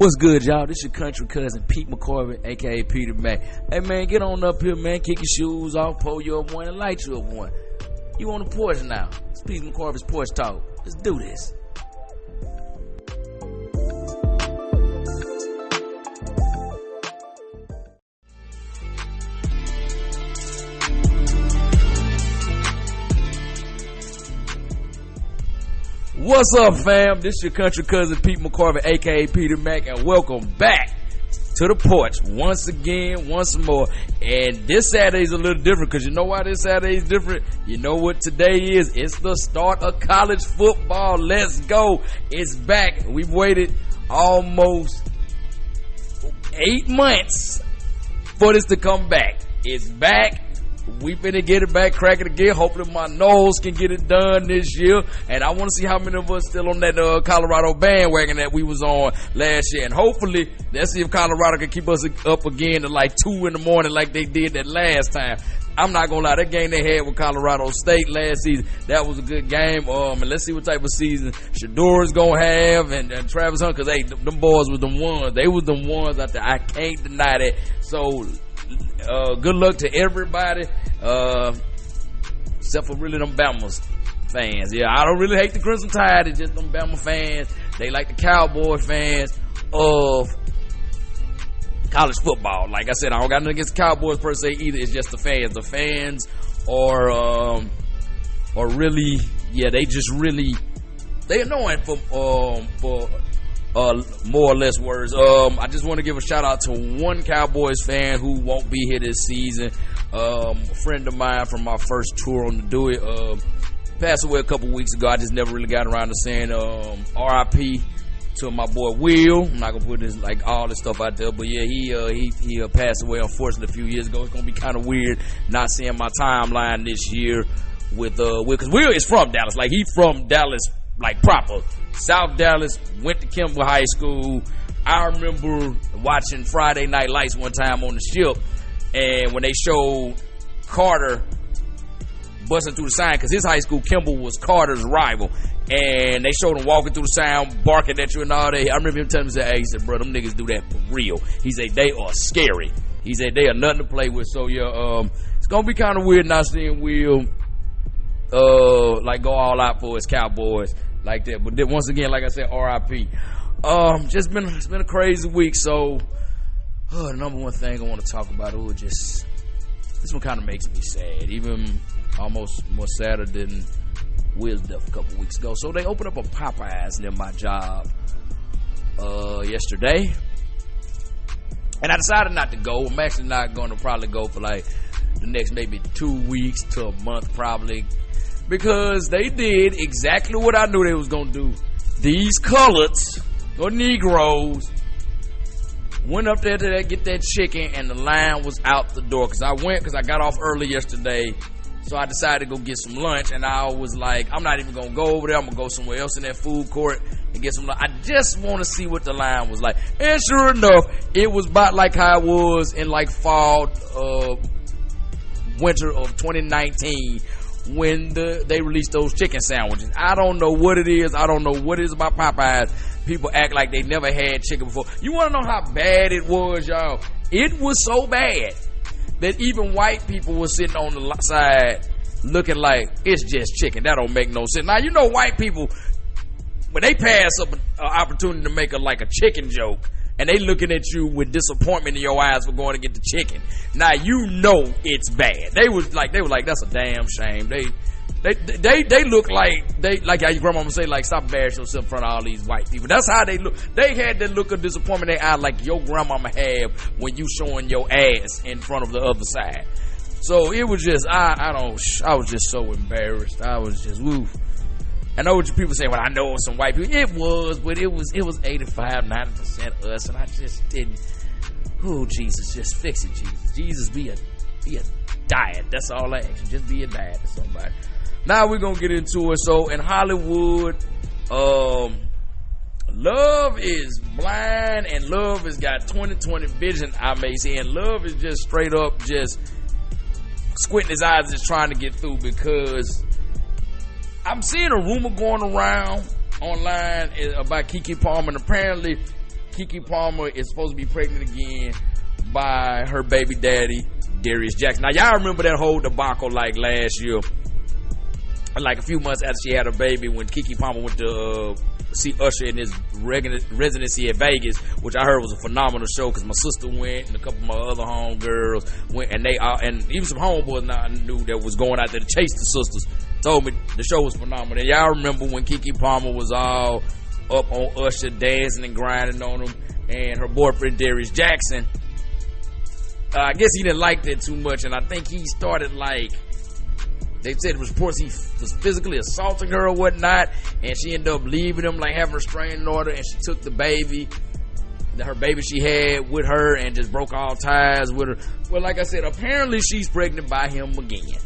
What's good, y'all? This your country cousin Pete McCorvey, aka Peter Mac. Hey man, get on up here, man. Kick your shoes off, pull you up one, and light you up one. You on the porch now? It's Pete McCorvey's Porch Talk. Let's do this. What's up, fam? This your country cousin Pete McCorvey, aka Peter Mac, and welcome back to the porch once again, once more. And this Saturday's a little different, because you know why this Saturday's different? You know what today is? It's the start of college football. Let's go. It's back. We've waited almost 8 months for this to come back. It's back. We finna get it back, crack it again. Hopefully my nose can get it done this year. And I want to see how many of us still on that Colorado bandwagon that we was on last year. And hopefully, let's see if Colorado can keep us up again to like 2 in the morning like they did that last time. I'm not gonna lie, that game they had with Colorado State last season, that was a good game. And let's see what type of season Shador's gonna have and Travis Hunt, because hey, them boys was them ones. They was them ones out there. I can't deny that. So good luck to everybody, except for really them Bama fans. Yeah, I don't really hate the Crimson Tide. It's just them Bama fans. They like the Cowboy fans of college football. Like I said, I don't got nothing against the Cowboys per se either. It's just the fans. The fans are really, yeah, they just really, they annoying for more or less words. I just want to give a shout out to one Cowboys fan who won't be here this season. A friend of mine from my first tour on the Do It passed away a couple weeks ago. I just never really got around to saying R.I.P. to my boy Will. I'm not gonna put this like all this stuff out there, but yeah, he passed away unfortunately a few years ago. It's gonna be kind of weird not seeing my timeline this year with Will, because Will is from Dallas. Like, he from Dallas, like proper South Dallas, went to Kimball High School. I remember watching Friday Night Lights one time on the ship, and when they showed Carter busting through the sign, because his high school, Kimball, was Carter's rival, and they showed him walking through the sign, barking at you and all that. I remember him telling me, hey, he said, bro, them niggas do that for real. He said, they are scary. He said, they are nothing to play with. So yeah, it's gonna be kind of weird not seeing Will like go all out for his Cowboys like that. But then, once again, like I said, R.I.P. Just been, it's been a crazy week. So the number one thing I want to talk about, this one kind of makes me sad, even almost more sadder than Will's death a couple weeks ago. So they opened up a Popeyes near my job yesterday, and I decided not to go. I'm actually not going to probably go for like the next maybe 2 weeks to a month probably, because they did exactly what I knew they was gonna do. These coloreds or Negroes went up there to get that chicken, and the line was out the door. Because I got off early yesterday, so I decided to go get some lunch, and I was like, I'm not even gonna go over there. I'm gonna go somewhere else in that food court and get some lunch. I just want to see what the line was like. And sure enough, it was about like how it was in like fall, winter of 2019, when they released those chicken sandwiches. I don't know what it is. I don't know what it is about Popeyes. People act like they never had chicken before. You want to know how bad it was, y'all? It was so bad that even white people were sitting on the side looking like, it's just chicken. That don't make no sense. Now, you know, white people, when they pass up an opportunity to make a chicken joke, and they looking at you with disappointment in your eyes for going to get the chicken, now you know it's bad. They was like, that's a damn shame. They look like how your grandmama say, like, stop embarrassing yourself in front of all these white people. That's how they look. They had that look of disappointment in their eye like your grandmama have when you showing your ass in front of the other side. So it was just, I was just so embarrassed. I was just, woof. I know what you people say, well, I know it was some white people. It was, but it was 85, 90% us, and I just didn't. Oh, Jesus, just fix it, Jesus. Jesus, be a diet. That's all I ask you. Just be a diet to somebody. Now we're gonna get into it. So in Hollywood, love is blind, and love has got 20/20 vision, I may say, and love is just straight up just squinting his eyes, just trying to get through, because I'm seeing a rumor going around online about Keke Palmer, and apparently Keke Palmer is supposed to be pregnant again by her baby daddy, Darius Jackson. Now, y'all remember that whole debacle like last year, like a few months after she had her baby, when Keke Palmer went to see Usher in his residency at Vegas, which I heard was a phenomenal show because my sister went and a couple of my other homegirls went, and and even some homeboys I knew that was going out there to chase the sisters told me the show was phenomenal. And y'all remember when Keke Palmer was all up on Usher, dancing and grinding on him, and her boyfriend Darius Jackson, I guess he didn't like that too much, and I think he started like, they said it was reports he was physically assaulting her or whatnot, and she ended up leaving him, like having a restraining order, and she took the baby, her baby she had with her, and just broke all ties with her. Well, like I said, apparently she's pregnant by him again,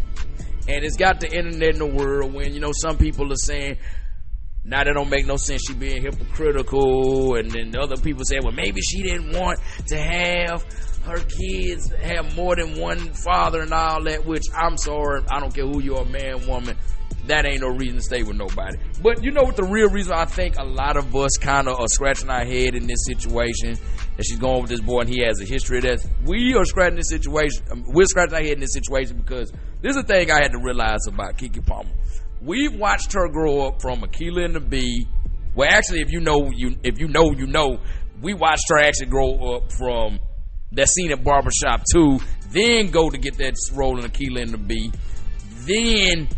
and it's got the internet in the world when, you know, some people are saying, now that don't make no sense, she being hypocritical, and then other people say, well, maybe she didn't want to have her kids have more than one father and all that, which I'm sorry, I don't care who you are, man, woman, that ain't no reason to stay with nobody. But you know what the real reason I think a lot of us kind of are scratching our head in this situation, that she's going with this boy and he has a history of that. We are scratching this situation, we're scratching our head in this situation because this is the thing I had to realize about Keke Palmer. We've watched her grow up from Akilah and the Bee. Well, actually, if you know, we watched her actually grow up from that scene at Barbershop 2, then go to get that role in Akilah and the Bee. Then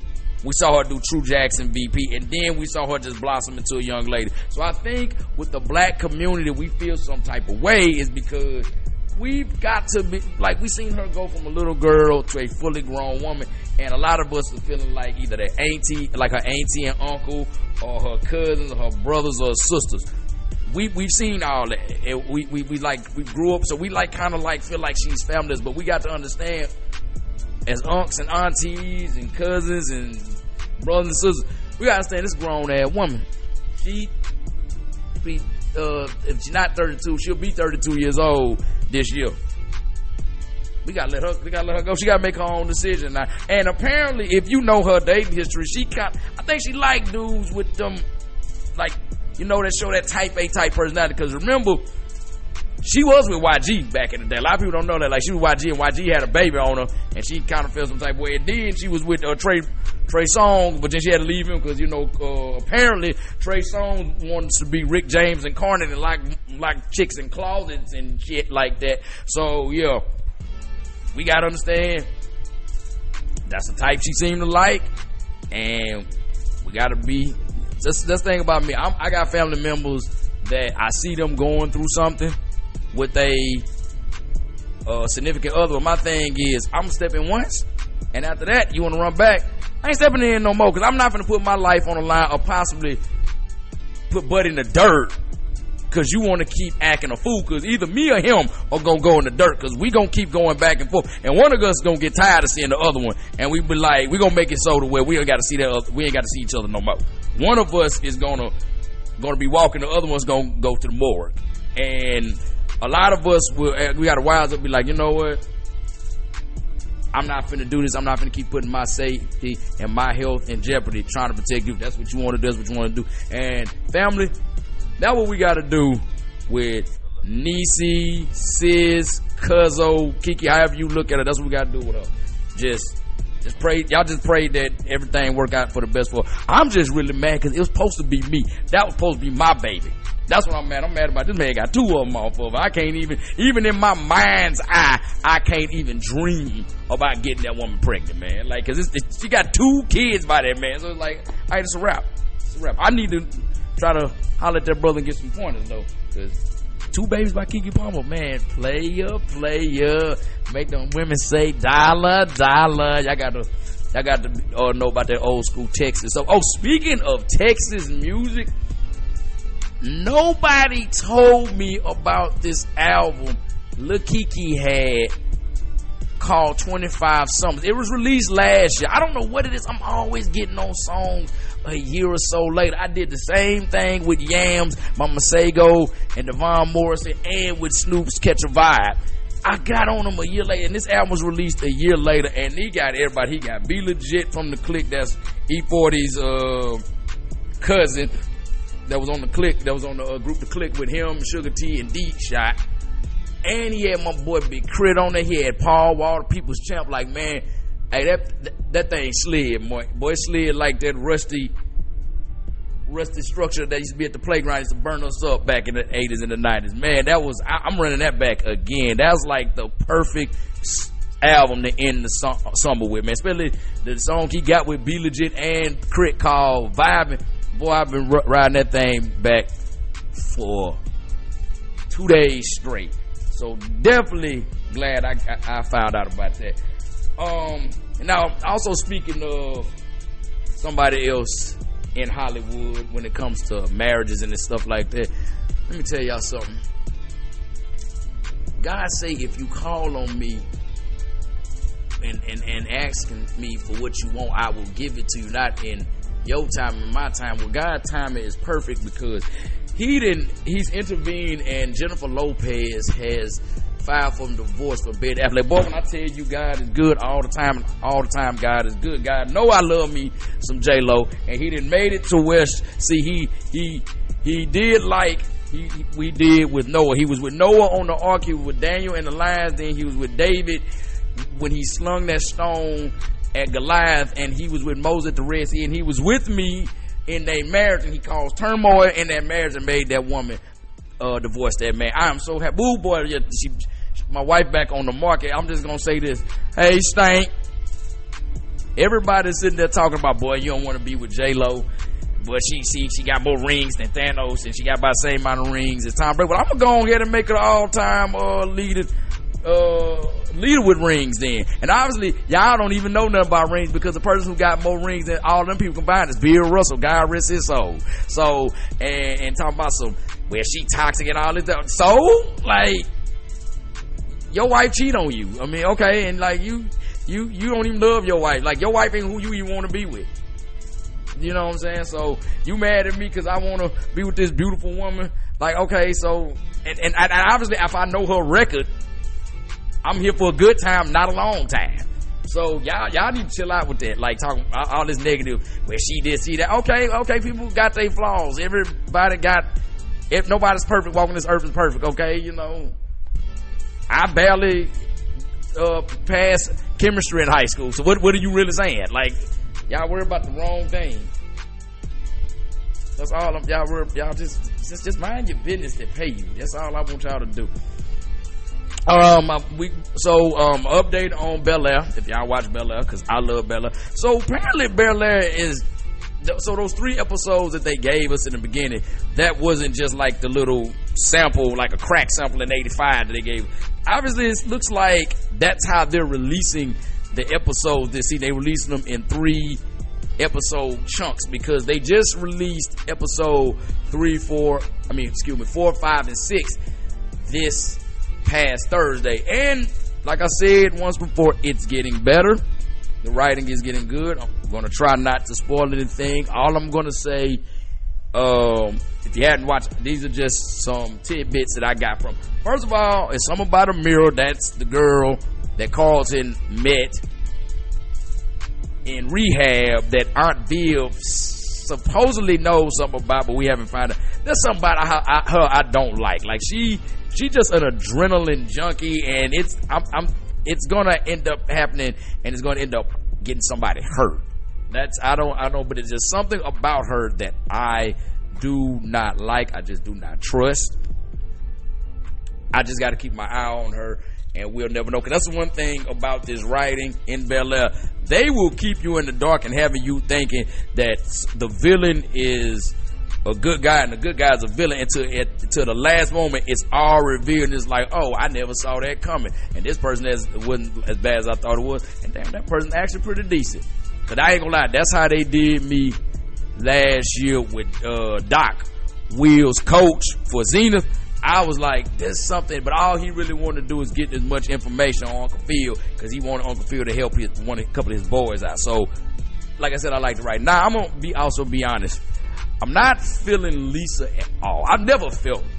we saw her do True Jackson VP, and then we saw her just blossom into a young lady. So I think with the black community, we feel some type of way is because we've got to be, like, we seen her go from a little girl to a fully grown woman, and a lot of us are feeling like either their auntie, like her auntie and uncle, or her cousins, or her brothers or sisters. We've seen all that, and we grew up, so we like kind of like feel like she's family, but we got to understand, as uncles and aunties and cousins and brothers and sisters, we gotta understand this grown ass woman. She be if she's not 32, she'll be 32 years old this year. We gotta let her go. She gotta make her own decision now. And apparently, if you know her dating history, I think she like dudes with them, like, you know, that show that type A type personality. Because remember, she was with YG back in the day. A lot of people don't know that. Like, she was YG, and YG had a baby on her, and she kind of felt some type of way. And then she was with Trey Songz, but then she had to leave him because, you know, apparently Trey Songz wanted to be Rick James incarnate and like chicks in closets and shit like that. So yeah, we gotta understand that's the type she seemed to like, and we gotta be. That's the thing about me. I got family members that I see them going through something with a significant other. My thing is, I'm stepping once, and after that, you want to run back. I ain't stepping in no more because I'm not going to put my life on the line or possibly put butt in the dirt because you want to keep acting a fool. Because either me or him are going to go in the dirt because we going to keep going back and forth, and one of us is going to get tired of seeing the other one, and we be like, we going to make it so to where we ain't got to see we ain't got to see each other no more. One of us is going to be walking, the other one's going to go to the morgue. And a lot of us we got to wise up and be like, you know what, I'm not finna do this. I'm not finna keep putting my safety and my health in jeopardy trying to protect you. That's what you want to do. That's what you want to do. And family, that's what we got to do with Niecy, Sis, Cuzzo, Keke, however you look at it. That's what we got to do with her. Just pray. Y'all just pray that everything work out for the best for her. I'm just really mad because it was supposed to be me. That was supposed to be my baby. That's what I'm mad. I'm mad about this man got two of them off of her. I can't even in my mind's eye, I can't even dream about getting that woman pregnant, man. Like, cause she got 2 kids by that man. So it's like, all right, it's a wrap. It's a wrap. I need to try to holler at that brother and get some pointers though. Cause 2 babies by Keke Palmer, man. Player. Make them women say dollar. Y'all got to know about that old school Texas. So, speaking of Texas music, nobody told me about this album Lil Keke had called 25 Summers. It was released last year. I don't know what it is. I'm always getting on songs a year or so later. I did the same thing with Yams, Mama Sago, and Devon Morrison, and with Snoop's Catch a Vibe. I got on him a year later, and this album was released a year later, and he got everybody. He got B Legit from the Click, that's E40's cousin. that was on the click, that was on the group to click with him, Sugar T, and D Shot. And he had my boy Big Crit on there. He had Paul Wall, the People's Champ. Like, man, hey, that thing slid, boy. Boy, it slid like that rusty structure that used to be at the playground. Used to burn us up back in the 80s and the 90s. Man, that was, I'm running that back again. That was like the perfect album to end the summer with, man. Especially the song he got with Be Legit and Crit called Vibing. Boy, I've been riding that thing back for 2 days straight. So definitely glad I found out about that. Now, also speaking of somebody else in Hollywood when it comes to marriages and stuff like that, let me tell y'all something. God say if you call on me and asking me for what you want, I will give it to you, not in your time and my time. Well, God's timing is perfect because he's intervened, and Jennifer Lopez has filed for divorce for Ben Affleck. Boy, when I tell you God is good all the time God is good. God know I love me some J-Lo, and he done made it to where, see, he did like we did with Noah. He was with Noah on the ark, he was with Daniel in the lions, then he was with David when he slung that stone at Goliath, and he was with Moses at the Red Sea, and he was with me in their marriage, and he caused turmoil in that marriage and made that woman divorce that man. I am so happy. Ooh, boy, my wife back on the market. I'm just gonna say this. Hey, Stank. Everybody's sitting there talking about, boy, you don't want to be with J-Lo. But she got more rings than Thanos, and she got about the same amount of rings as Tom Brady. But I'm gonna go ahead and make her all-time leader with rings then. And obviously y'all don't even know nothing about rings, because the person who got more rings than all them people combined is Bill Russell. God rest his soul. So and talking about some, well, she toxic and all this stuff. So like, your wife cheat on you. I mean, okay, and like you don't even love your wife. Like, your wife ain't who you want to be with. You know what I'm saying? So you mad at me because I want to be with this beautiful woman? Like, okay, so and obviously if I know her record, I'm here for a good time, not a long time. So y'all need to chill out with that. Like, talking all this negative, where she did see that. Okay, people got their flaws. Everybody got, if nobody's perfect, walking this earth is perfect. Okay, you know, I barely passed chemistry in high school. So what are you really saying? Like, y'all worry about the wrong thing. That's all y'all just mind your business that pay you. That's all I want y'all to do. Update on bel-air, if y'all watch bel-air, because I love bel-air. So apparently bel-air is, so those 3 episodes that they gave us in the beginning, that wasn't just like the little sample, like a crack sample in 85 that they gave. Obviously it looks like that's how they're releasing the episodes this season. They releasing them in 3 episode chunks, because they just released episode 4, 5, and 6 this past Thursday. And like I said once before, it's getting better. The writing is getting good. I'm gonna try not to spoil anything. All I'm gonna say, if you hadn't watched, these are just some tidbits that I got from. First of all, it's something about Demure. That's the girl that Carlton met in rehab that Aunt Viv supposedly knows something about, but we haven't found out. There's something about her I don't like. Like, she just an adrenaline junkie, and it's gonna end up happening, and it's gonna end up getting somebody hurt. I don't know, but it's just something about her that I do not like. I just do not trust. I just got to keep my eye on her, and we'll never know. Because that's the one thing about this writing in bel-air. They will keep you in the dark and having you thinking that the villain is a good guy and the good guy is a villain until the last moment it's all revealed, and it's like, oh, I never saw that coming, and this person wasn't as bad as I thought it was, and damn, that person's actually pretty decent. Cause I ain't gonna lie, that's how they did me last year with Doc, Will's coach for Zenith. I was like, there's something, but all he really wanted to do is get as much information on Uncle Phil, because he wanted Uncle Phil to help a couple of his boys out. So like I said, I like to write. Now I'm gonna be honest, I'm not feeling Lisa at all. I've never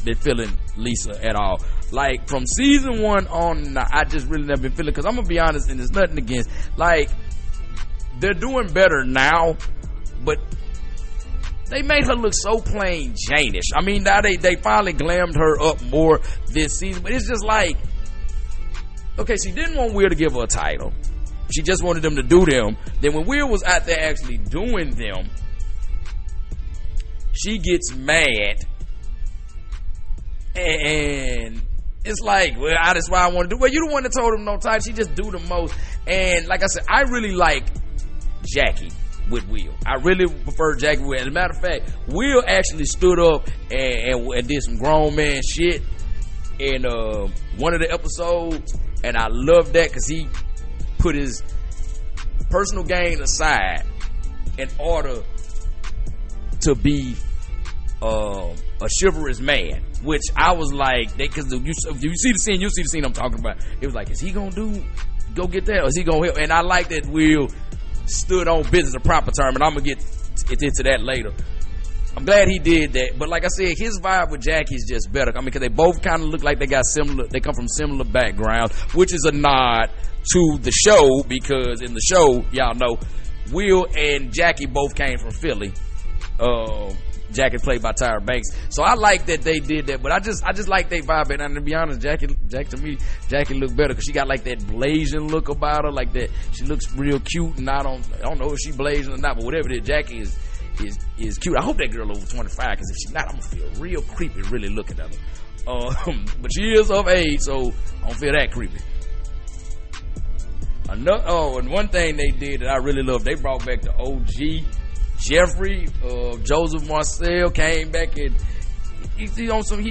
been feeling Lisa at all. Like, from season 1 on, I just really never been feeling, because I'm gonna be honest, and there's nothing against, like, they're doing better now, but they made her look so plain Jane-ish. I mean, now they finally glammed her up more this season, but it's just like, okay, she didn't want Will to give her a title. She just wanted them to do them. Then when Will was out there actually doing them, she gets mad. And it's like, well, that's why I want to do. Well, you the one that told him no title. She just do the most. And like I said, I really like Jackie with Will. I really prefer Jackie with Will. As a matter of fact, Will actually stood up and did some grown man shit in one of the episodes. And I love that because he put his personal gain aside in order to be a chivalrous man, which I was like, because if you see the scene I'm talking about. It was like, is he gonna go get that, or is he gonna help? And I like that Will stood on business, a proper term, and I'm gonna get into that later. I'm glad he did that, but like I said, his vibe with Jackie is just better. I mean, because they both kind of look like they come from similar backgrounds, which is a nod to the show, because in the show, y'all know, Will and Jackie both came from Philly. Jackie played by Tyra Banks, so I like that they did that. But I just like they vibe, and to be honest, Jackie looked better because she got like that blazing look about her, like that. She looks real cute, and I don't know if she blazing or not, but whatever it is, Jackie is cute. I hope that girl over 25, because if she's not, I'm gonna feel real creepy really looking at her. But she is of age, so I don't feel that creepy. And one thing they did that I really love, they brought back the OG Jeffrey. Joseph Marcel came back, and he on some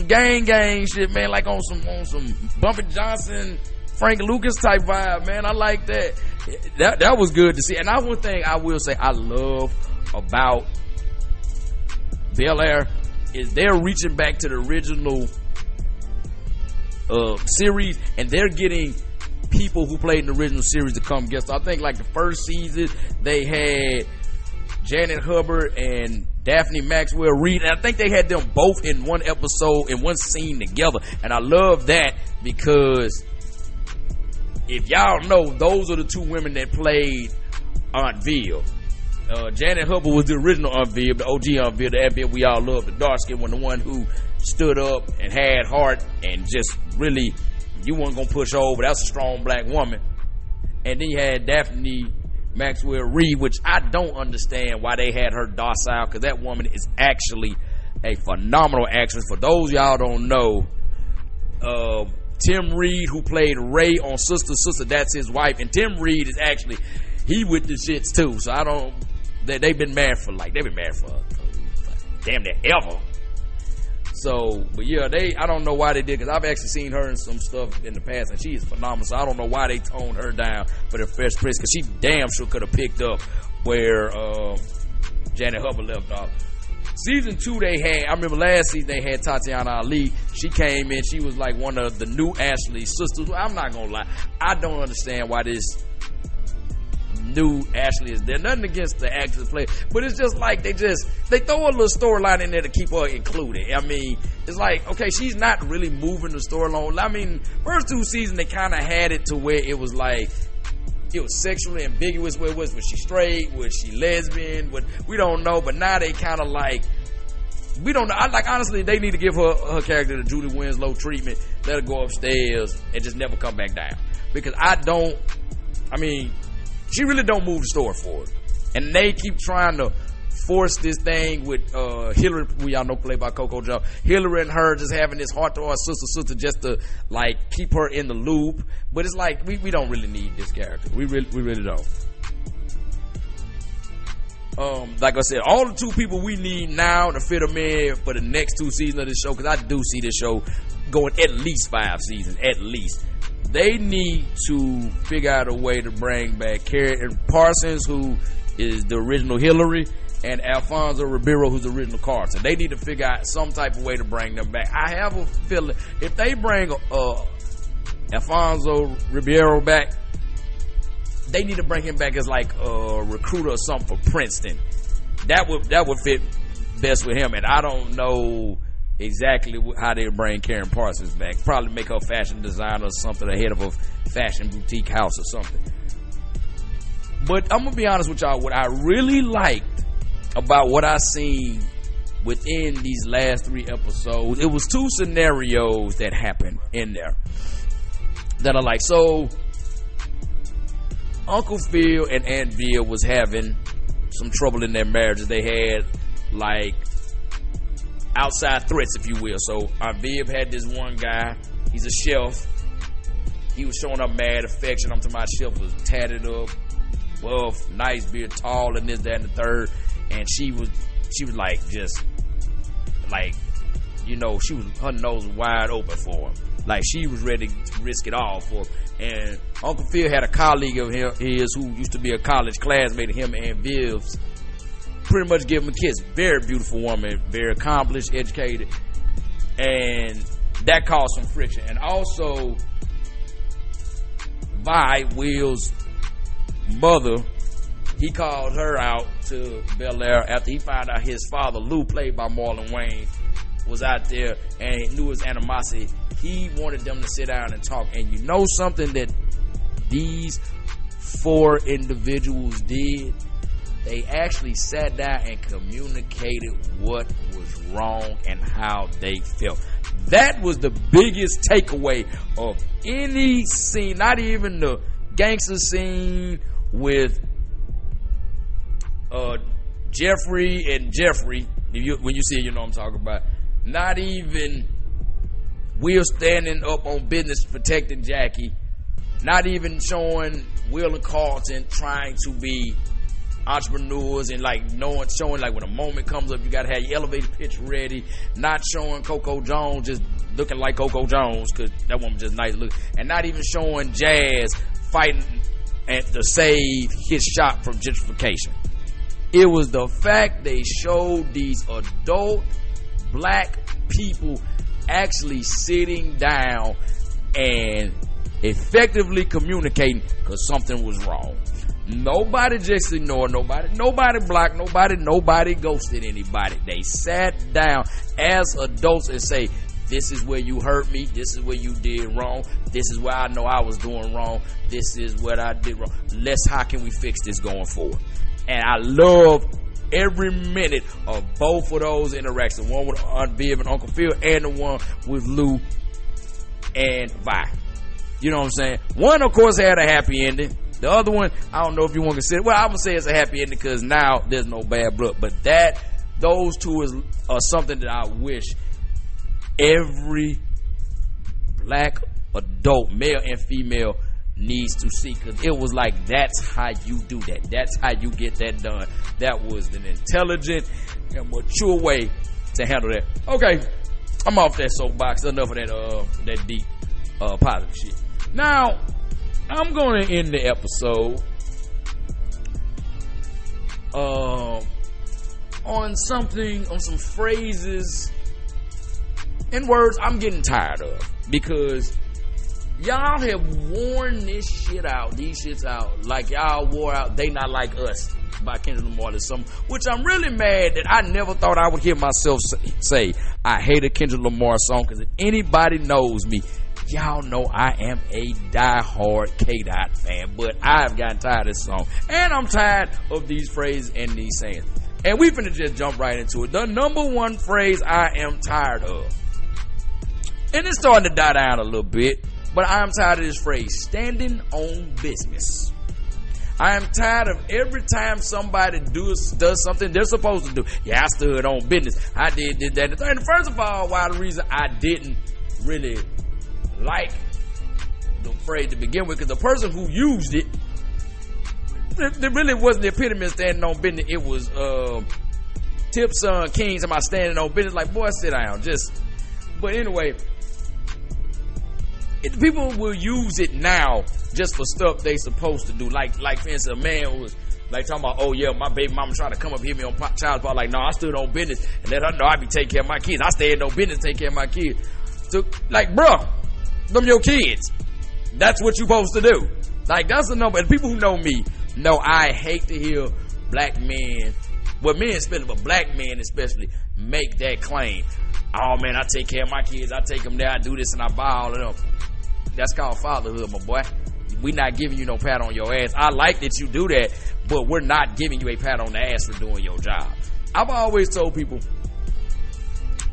gang shit, man, like on some Bumpy Johnson, Frank Lucas type vibe, man. I like that. That was good to see. And one thing I will say I love about Bel-Air is they're reaching back to the original series, and they're getting people who played in the original series to come guest. I think like the first season they had Janet Hubbard and Daphne Maxwell Reid, and I think they had them both in one episode, in one scene together. And I love that, because if y'all know, those are the two women that played Aunt Viv. Janet Hubbard was the original Aunt Viv, the OG Aunt Viv, the Aunt Viv we all love, the dark skin one, the one who stood up and had heart and just really, you weren't gonna push over. That's a strong black woman. And then you had Daphne Maxwell Reid, which I don't understand why they had her docile, because that woman is actually a phenomenal actress. For those y'all don't know, Tim Reed, who played Ray on Sister, that's his wife, and Tim Reed is actually, he with the shits too. So I don't, they've been married for damn near ever. So, but yeah, I don't know why they did, because I've actually seen her in some stuff in the past, and she is phenomenal. So I don't know why they toned her down for the Fresh Prince, because she damn sure could have picked up where Janet Hubbard left off. Season 2 I remember last season they had Tatiana Ali. She came in, she was like one of the new Ashley sisters. I'm not gonna lie, I don't understand why this new Ashley is there. Nothing against the actress play, but it's just like they throw a little storyline in there to keep her included. I mean, it's like, okay, she's not really moving the story along. I mean, first 2 seasons they kind of had it to where it was like, it was sexually ambiguous. Where was she straight? Was she lesbian? We don't know. But now they kind of like, we don't know. Honestly, they need to give her character the Julie Winslow treatment. Let her go upstairs and just never come back down. Because she really don't move the story forward. And they keep trying to force this thing with Hillary, we all know, played by Coco Joe. Hillary and her just having this heart-to-heart sister just to like keep her in the loop. But it's like, we don't really need this character. We really don't. Like I said, all the 2 people we need now to fit them in for the next 2 seasons of this show, because I do see this show going at least 5 seasons, at least. They need to figure out a way to bring back Karen Parsons, who is the original Hillary, and Alfonso Ribeiro, who's the original Carter. They need to figure out some type of way to bring them back. I have a feeling if they bring Alfonso Ribeiro back, they need to bring him back as like a recruiter or something for Princeton. That would fit best with him. And I don't know exactly how they bring Karen Parsons back. Probably make her a fashion designer or something, the head of a fashion boutique house or something. But I'm gonna be honest with y'all, what I really liked about what I seen within these last 3 episodes. It was 2 scenarios that happened in there that are like, so Uncle Phil and Aunt Viv was having some trouble in their marriages. They had like outside threats, if you will. So Aunt Viv had this one guy, he's a chef. He was showing up mad affection. I'm talking about chef was tatted up, buff, nice beard, tall, and this, that, and the third. And she was like, just like, you know, her nose was wide open for him. Like, she was ready to risk it all for him. And Uncle Phil had a colleague of his who used to be a college classmate of him and Viv's. Pretty much give him a kiss. Very beautiful woman, very accomplished, educated. And that caused some friction. And also, Vi, Will's mother, he called her out to bel-air after he found out his father, Lou, played by Marlon Wayne, was out there and he knew his animosity. He wanted them to sit down and talk. And you know something that these 4 individuals did? They actually sat down and communicated what was wrong and how they felt. That was the biggest takeaway of any scene, not even the gangster scene with Jeffrey and Jeffrey. When you see it, you know what I'm talking about. Not even Will standing up on business protecting Jackie. Not even showing Will and Carlton trying to be entrepreneurs and like showing like when a moment comes up, you gotta have your elevator pitch ready. Not showing Coco Jones just looking like Coco Jones because that woman just nice look. And not even showing Jazz fighting to save his shop from gentrification. It was the fact they showed these adult black people actually sitting down and effectively communicating because something was wrong. Nobody just ignored nobody blocked nobody ghosted anybody. They sat down as adults and say, this is where you hurt me, this is where you did wrong, this is where I know I was doing wrong, this is what I did wrong, how can we fix this going forward? And I love every minute of both of those interactions, the one with Aunt Viv and Uncle Phil and the one with Lou and Vi. You know what I'm saying? One, of course, had a happy ending. The other one, I don't know if you want to consider. Well, I would say it's a happy ending because now there's no bad blood. But those two are something that I wish every black adult, male and female, needs to see, because it was like, that's how you do that. That's how you get that done. That was an intelligent and mature way to handle that. Okay, I'm off that soapbox. Enough of that deep positive shit. Now, I'm going to end the episode on some phrases and words I'm getting tired of, because y'all have worn these shits out like y'all wore out They Not Like Us by Kendrick Lamar or something, which I'm really mad that I never thought I would hear myself say I hate a Kendrick Lamar song, because if anybody knows me, y'all know I am a diehard K-Dot fan, but I've gotten tired of this song, and I'm tired of these phrases and these sayings, and we finna just jump right into it. The number one phrase I am tired of, and it's starting to die down a little bit, but I am tired of this phrase, standing on business. I am tired of every time somebody does something they're supposed to do. Yeah, I stood on business. I did that. And first of all, why the reason I didn't really like the phrase to begin with, because the person who used it really wasn't the epitome of standing on business. It was Tip Son King talking about standing on business. Like, boy, sit down. But anyway, people will use it now just for stuff they supposed to do. Like for instance, a man was like talking about, oh yeah, my baby mama trying to come up hit me on child support. Like, no, I stood on business and let her know I be taking care of my kids. I stayed on business, take care of my kids. So, like, bruh, them your kids. That's what you supposed to do. Like, that's the number. And people who know me know I hate to hear black men, well, men especially, but black men especially, make that claim. Oh man, I take care of my kids, I take them there, I do this and I buy all of them. That's called fatherhood, my boy. You we're not giving you no pat on your ass. I like that you do that, but we're not giving you a pat on the ass for doing your job. I've always told people,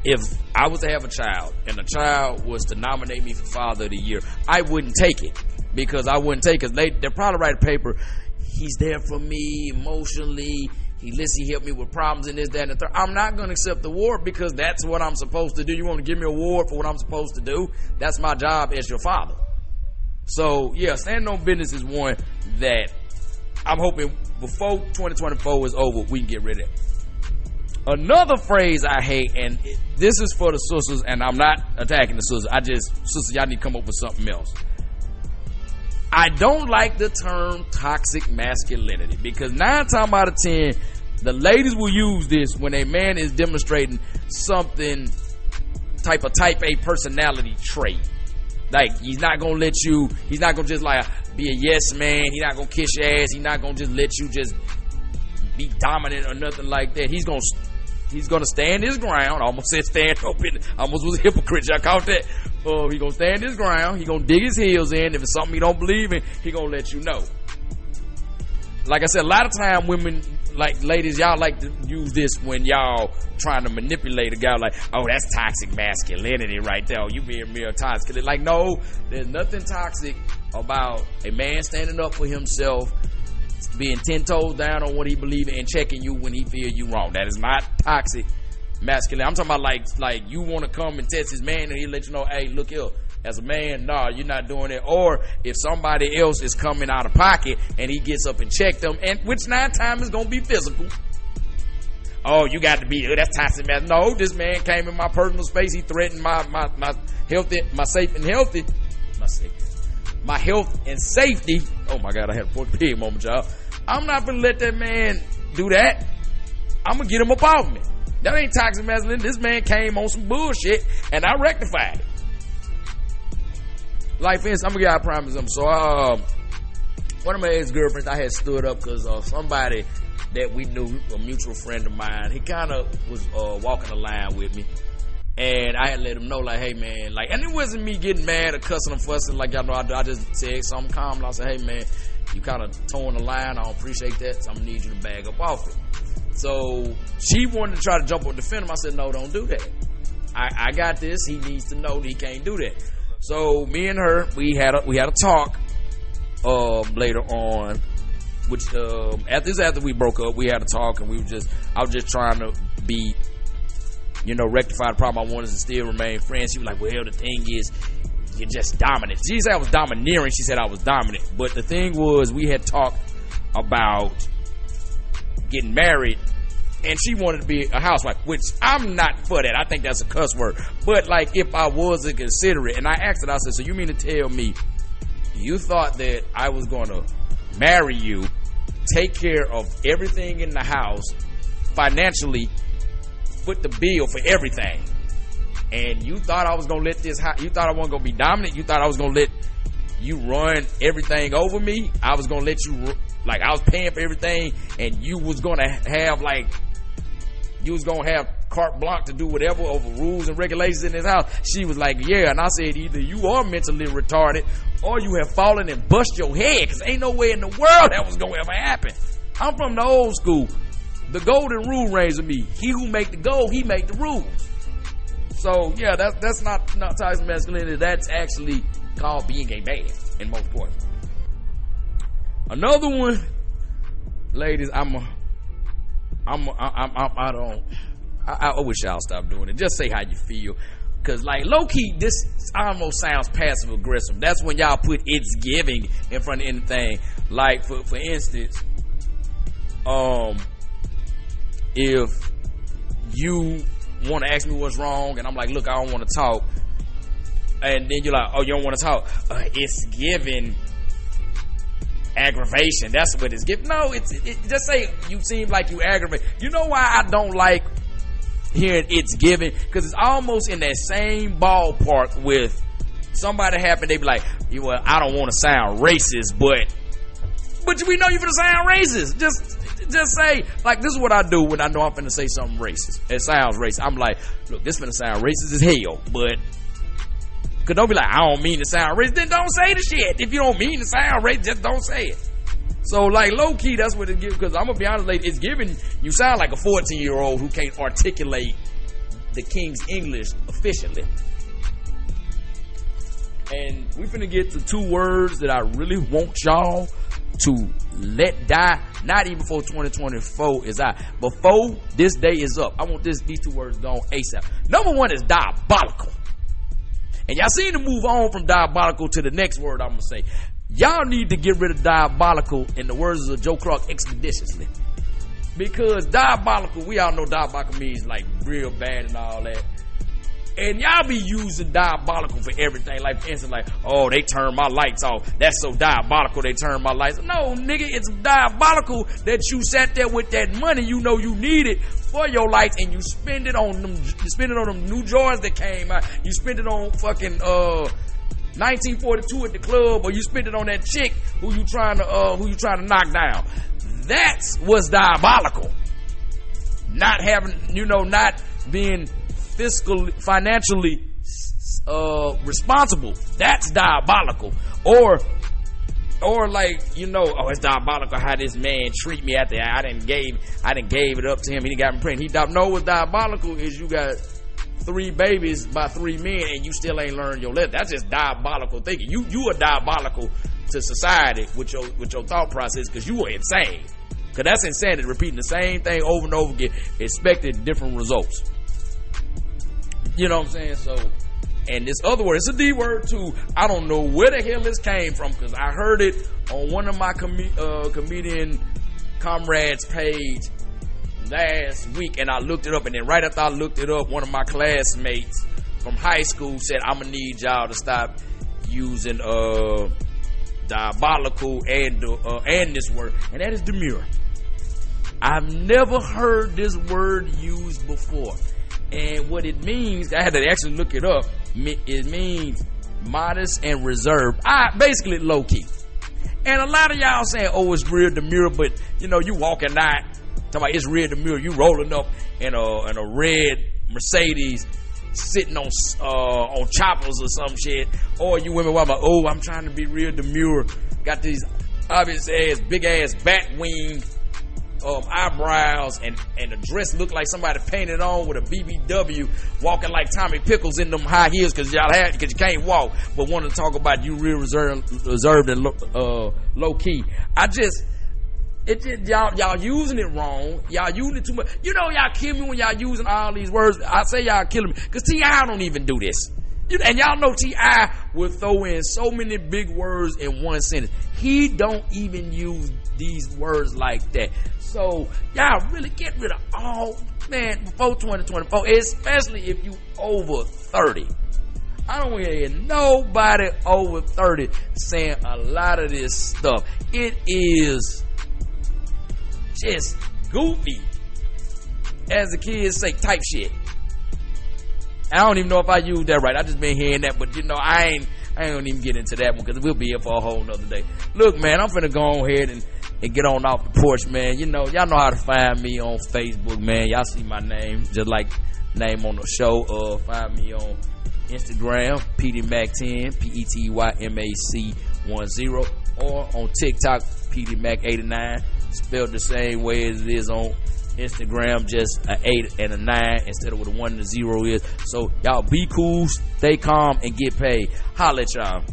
if I was to have a child and the child was to nominate me for Father of the Year, I wouldn't take it, because I wouldn't take it. They'll probably write a paper, he's there for me emotionally, he helped me with problems and this, that, and the third. I'm not going to accept the award because that's what I'm supposed to do. You want to give me an award for what I'm supposed to do? That's my job as your father. So, yeah, standing on business is one that I'm hoping before 2024 is over, we can get rid of it. Another phrase I hate, and this is for the sisters, and I'm not attacking the sisters. Sisters, y'all need to come up with something else. I don't like the term toxic masculinity, because 9 times out of 10, the ladies will use this when a man is demonstrating something type A personality trait. Like, he's not gonna let you, he's not gonna just like be a yes man, he's not gonna kiss your ass, he's not gonna just let you just be dominant or nothing like that. He's gonna stand his ground. I almost said stand up in, almost was a hypocrite. Y'all caught that? He gonna stand his ground. He gonna dig his heels in. If it's something he don't believe in, he gonna let you know. Like I said, a lot of time women, like ladies, y'all like to use this when y'all trying to manipulate a guy. Like, oh, that's toxic masculinity right there. Oh, you being real toxic. Like, no, there's nothing toxic about a man standing up for himself, being 10 toes down on what he believes in, and checking you when he feels you wrong. That is not toxic masculinity. I'm talking about like you want to come and test his man and he let you know, hey, look here, as a man, nah, you're not doing it. Or if somebody else is coming out of pocket and he gets up and check them, and which 9 times is gonna be physical. Oh, you got to be, that's toxic masculinity. No, this man came in my personal space. He threatened my healthy, my health and safety. Oh my God, I had a Porch pig moment, y'all. I'm not gonna let that man do that. I'm gonna get him up off me. That ain't toxic masculinity. This man came on some bullshit and I rectified it. Like, for instance, I'm gonna give y'all a prime example. So, one of my ex-girlfriends, I had stood up because somebody that we knew, a mutual friend of mine, he kind of was walking the line with me. And I had let him know, like, hey, man, like, and it wasn't me getting mad or cussing or fussing. Like, y'all know, I just said something calm. And I said, hey, man, you kind of towing the line. I don't appreciate that. So I'm going to need you to bag up off it. So she wanted to try to jump on defend him. I said, no, don't do that. I got this. He needs to know that he can't do that. So me and her, we had a talk later on, which after we broke up, we had a talk, and I was just trying to be, rectify the problem. I wanted to still remain friends. She was like, well, the thing is, you're just dominant. She said I was domineering. She said I was dominant. But the thing was, we had talked about getting married, and she wanted to be a housewife, which I'm not for that. I think that's a cuss word. But like, if I was to consider it, and I asked her, I said, so you mean to tell me you thought that I was going to marry you, take care of everything in the house, financially, foot the bill for everything, and you thought I was going to let this, you thought I wasn't going to be dominant, you thought I was going to let you run everything over me, I was going to let you, like, I was paying for everything, and you was going to have, like, you was going to have carte blanche to do whatever over rules and regulations in this house. She was like, yeah. And I said, either you are mentally retarded or you have fallen and bust your head, because ain't no way in the world that was going to ever happen. I'm from the old school. The golden rule reigns with me. He who make the goal, he make the rules. So yeah, that's not toxic masculinity. That's actually called being a man in most points. Another one, ladies, I wish y'all stop doing it. Just say how you feel. Cause like low key, this almost sounds passive aggressive. That's when y'all put "it's giving" in front of anything. Like for instance, if you want to ask me what's wrong, and I'm like, look, I don't want to talk, and then you're like, oh, you don't want to talk? It's giving aggravation. That's what it's giving. No, it just say you seem like you aggravate. You know why I don't like hearing "it's giving"? Because it's almost in that same ballpark with somebody happen. They be like, well, I don't want to sound racist, but we know you finna sound racist. Just say, like, this is what I do when I know I'm finna say something racist. It sounds racist. I'm like, look, this finna sound racist as hell, but Cause don't be like, I don't mean to sound racist. Then don't say the shit. If you don't mean to sound racist, just don't say it. So like low key, that's what it gives. Cause I'm gonna be honest, like, it's giving, you sound like a 14-year-old who can't articulate the King's English efficiently. And we finna get to 2 words that I really want y'all to let die, not even before 2024 is out. Before this day is up, I want these 2 words gone ASAP. Number 1 is diabolical. And y'all seem to move on from diabolical to the next word I'm gonna say. Y'all need to get rid of diabolical, in the words of Joe Clark, expeditiously. Because diabolical, we all know diabolical means like real bad and all that. And y'all be using diabolical for everything. Like, for instance, like, oh, they turned my lights off. That's so diabolical, they turned my lights off. No, nigga, it's diabolical that you sat there with that money you know you needed for your lights, and you spend it on them. You spend it on them new Jordans that came out. You spend it on fucking 1942 at the club, or you spend it on that chick who you trying to knock down. That's what's diabolical. Not having, not being financially responsible. That's diabolical. Or like, oh, it's diabolical how this man treat me after I didn't gave it up to him. He got me pregnant. No, what's diabolical is you got 3 babies by 3 men and you still ain't learned your lesson. That's just diabolical thinking. You are diabolical to society with your thought process, because you are insane. Because that's insanity, repeating the same thing over and over again, expecting different results. You know what I'm saying? So, and this other word, it's a D word too. I don't know where the hell this came from, because I heard it on one of my comedian comrades' page last week, and I looked it up, and then right after I looked it up, one of my classmates from high school said, I'm gonna need y'all to stop using diabolical and this word, and that is demure. I've never heard this word used before. And what it means, I had to actually look it up. It means modest and reserved. Basically low key. And a lot of y'all saying, oh, it's real demure, but you walking out, talking about it's real demure. You rolling up in a red Mercedes, sitting on choppers or some shit. Or you women walking, oh, I'm trying to be real demure. Got these obvious ass, big ass bat wing eyebrows, and the dress look like somebody painted on with a BBW, walking like Tommy Pickles in them high heels because you can't walk, but want to talk about you real reserved and low key. Y'all using it wrong. Y'all using it too much. Y'all kill me when y'all using all these words. I say y'all killing me because T.I. don't even do this. And y'all know T.I. will throw in so many big words in one sentence. He don't even use these words like that. So y'all really get rid of all, man, before 2024, especially if you over 30. I don't want to hear nobody over 30 saying a lot of this stuff. It is just goofy, as the kids say, type shit. I don't even know if I used that right. I just been hearing that, but I ain't gonna even get into that one because we'll be here for a whole nother day. Look, man, I'm finna go on ahead and get on off the porch, man. Y'all know how to find me on Facebook, man. Y'all see my name, just like name on the show. Find me on Instagram, PDMac10, PETYMAC10, or on TikTok, PDMac89, spelled the same way as it is on Instagram, just an 8 and a 9 instead of what a 1 and a 0 is. So y'all be cool, stay calm, and get paid. Holla at y'all.